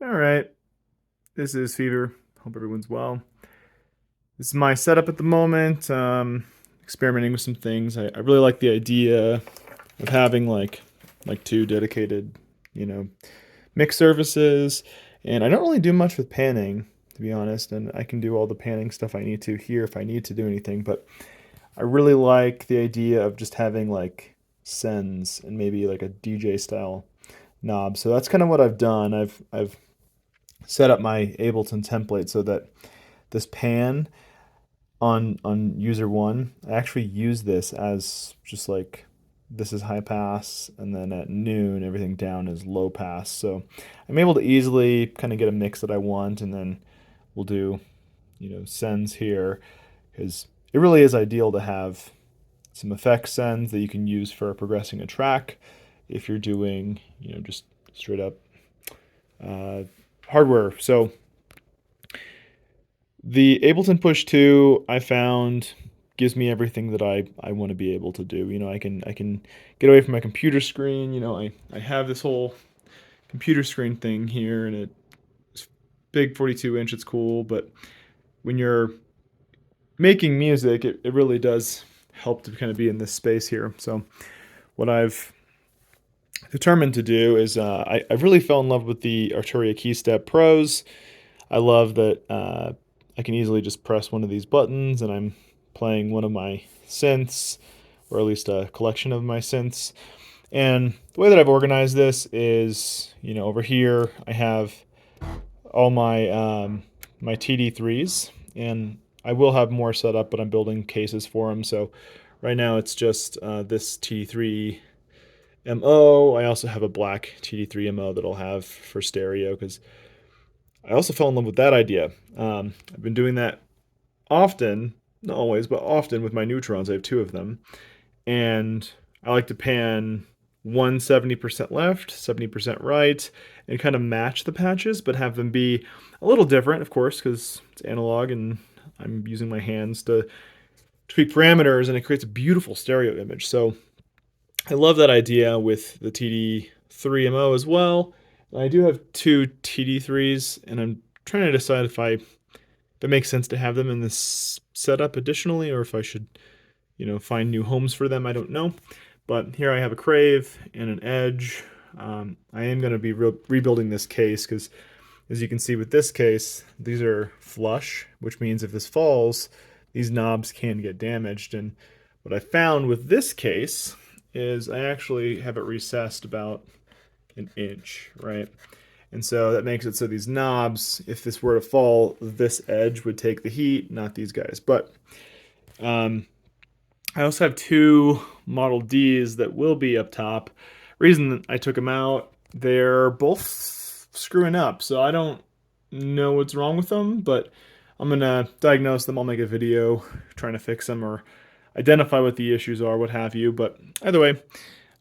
All right, this is Fever. Hope everyone's well. This is my setup at the moment. Experimenting with some things. I really like the idea of having like two dedicated, you know, mix surfaces, and I don't really do much with panning, to be honest. And I can do all the panning stuff I need to here if I need to do anything. But I really like the idea of just having like sends and maybe like a DJ style knob. So that's kind of what I've done. I've set up my Ableton template so that this pan on user one, I actually use this as just like this is high pass, and then at noon everything down is low pass. So I'm able to easily kind of get a mix that I want, and then we'll do sends here because it really is ideal to have some effects sends that you can use for progressing a track if you're doing just straight up uh, hardware. So the Ableton Push 2 I found gives me everything that I want to be able to do. I can get away from my computer screen. I have this whole computer screen thing here, and it's big, 42 inch. It's cool, but when you're making music, it really does help to kind of be in this space here. So what I've determined to do is I really fell in love with the Arturia KeyStep Pros. I love that I can easily just press one of these buttons and I'm playing one of my synths, or at least a collection of my synths. And the way that I've organized this is, over here I have all my TD3s, and I will have more set up, but I'm building cases for them. So right now it's just this TD3 MO. I also have a black TD3 MO that I'll have for stereo because I also fell in love with that idea. I've been doing that often, not always, but often with my Neutrons. I have two of them. And I like to pan 170% left, 70% right, and kind of match the patches, but have them be a little different, of course, because it's analog and I'm using my hands to tweak parameters, and it creates a beautiful stereo image. So I love that idea with the TD3MO as well. I do have two TD3s, and I'm trying to decide if it makes sense to have them in this setup additionally, or if I should, find new homes for them. I don't know. But here I have a Crave and an Edge. I am going to be rebuilding this case because, as you can see with this case, these are flush, which means if this falls, these knobs can get damaged. And what I found with this case is I actually have it recessed about an inch, right? And so that makes it so these knobs, if this were to fall, this edge would take the heat, not these guys. But I also have two Model Ds that will be up top. Reason that I took them out, they're both screwing up, so I don't know what's wrong with them, but I'm gonna diagnose them. I'll make a video trying to fix them or identify what the issues are, what have you. But either way, I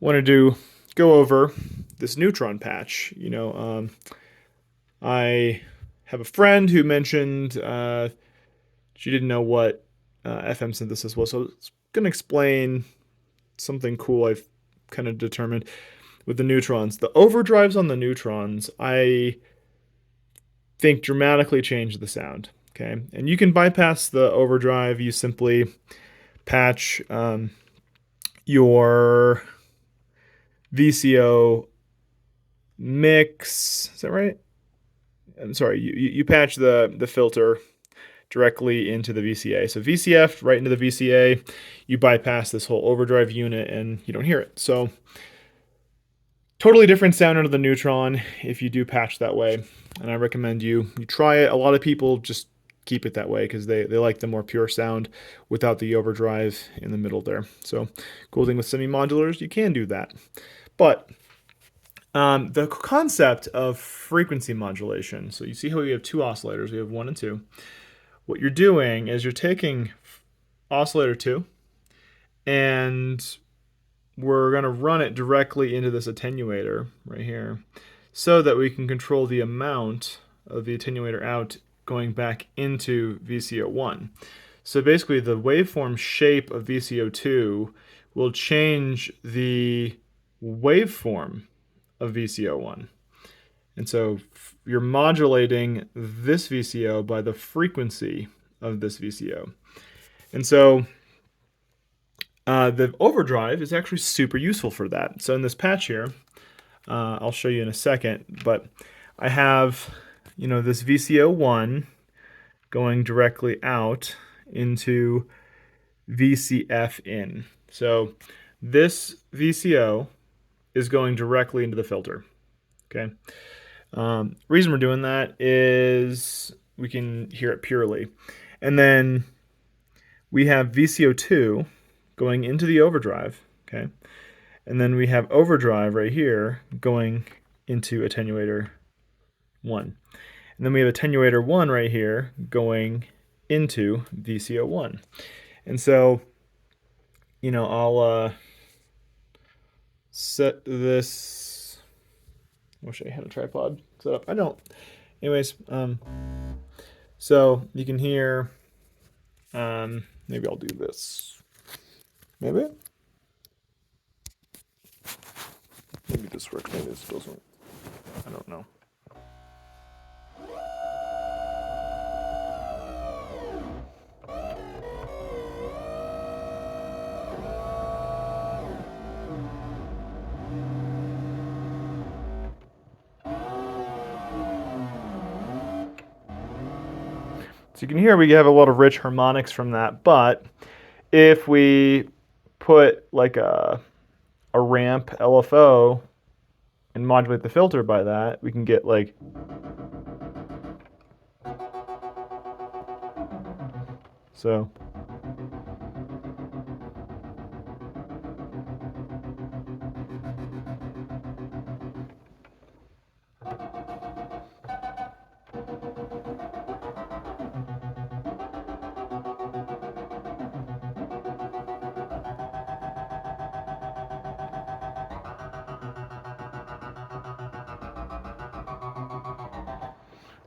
wanted to go over this Neutron patch. I have a friend who mentioned she didn't know what FM synthesis was, so it's going to explain something cool I've kind of determined with the Neutrons. The overdrives on the Neutrons, I think, dramatically change the sound. Okay, and you can bypass the overdrive. You simply patch your VCO mix. Is that right? I'm sorry. You patch the filter directly into the VCA. So VCF right into the VCA, you bypass this whole overdrive unit and you don't hear it. So totally different sound out of the Neutron if you do patch that way. And I recommend you try it. A lot of people just keep it that way because they like the more pure sound without the overdrive in the middle there. So cool thing with semi-modulars, you can do that. But the concept of frequency modulation. So you see how we have two oscillators. We have 1 and 2. What you're doing is you're taking oscillator 2 and we're going to run it directly into this attenuator right here so that we can control the amount of the attenuator out going back into VCO1. So basically the waveform shape of VCO2 will change the waveform of VCO1. And so you're modulating this VCO by the frequency of this VCO. And so the overdrive is actually super useful for that. So in this patch here, I'll show you in a second, but I have, this VCO1 going directly out into VCF in. So this VCO is going directly into the filter. Okay. Reason we're doing that is we can hear it purely. And then we have VCO2 going into the overdrive. Okay. And then we have overdrive right here going into attenuator 1. And then we have attenuator 1 right here going into VCO1. And so, I'll set this. I wish I had a tripod set up. I don't. Anyways, so you can hear. Maybe I'll do this. Maybe this works. Maybe this doesn't. I don't know. So you can hear we have a lot of rich harmonics from that, but if we put like a ramp LFO and modulate the filter by that, we can get like so.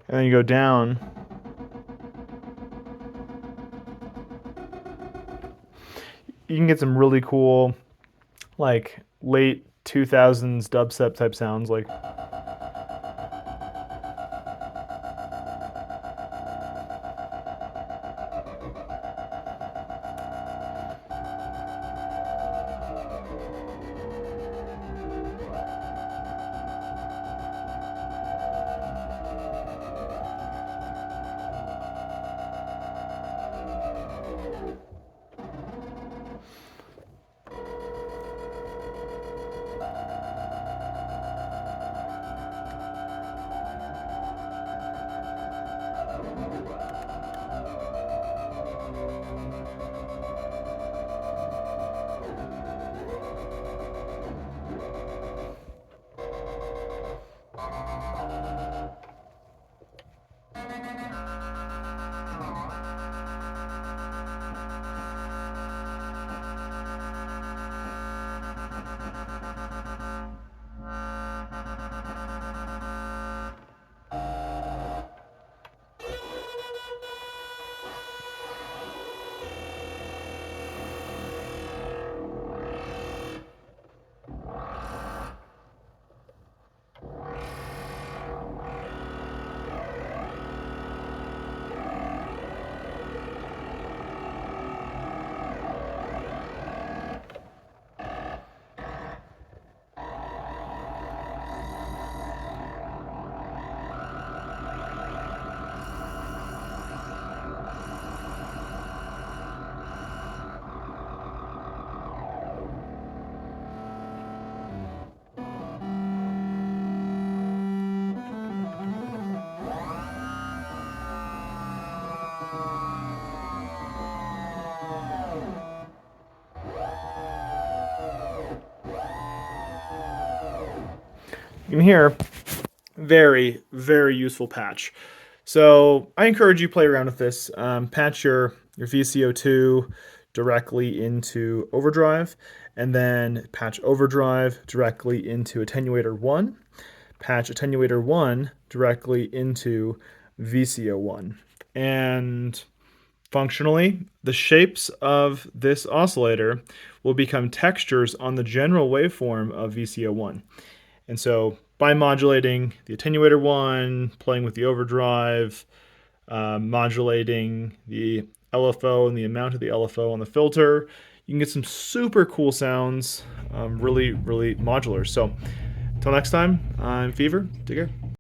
And then you go down. You can get some really cool, like late 2000s dubstep type sounds, like. You can hear very, very useful patch. So I encourage you to play around with this. Patch your VCO2 directly into overdrive, and then patch overdrive directly into attenuator 1, patch attenuator 1 directly into VCO1. And functionally, the shapes of this oscillator will become textures on the general waveform of VCO1. And so by modulating the attenuator one, playing with the overdrive, modulating the LFO and the amount of the LFO on the filter, you can get some super cool sounds, really, really modular. So until next time, I'm Fever. Take care.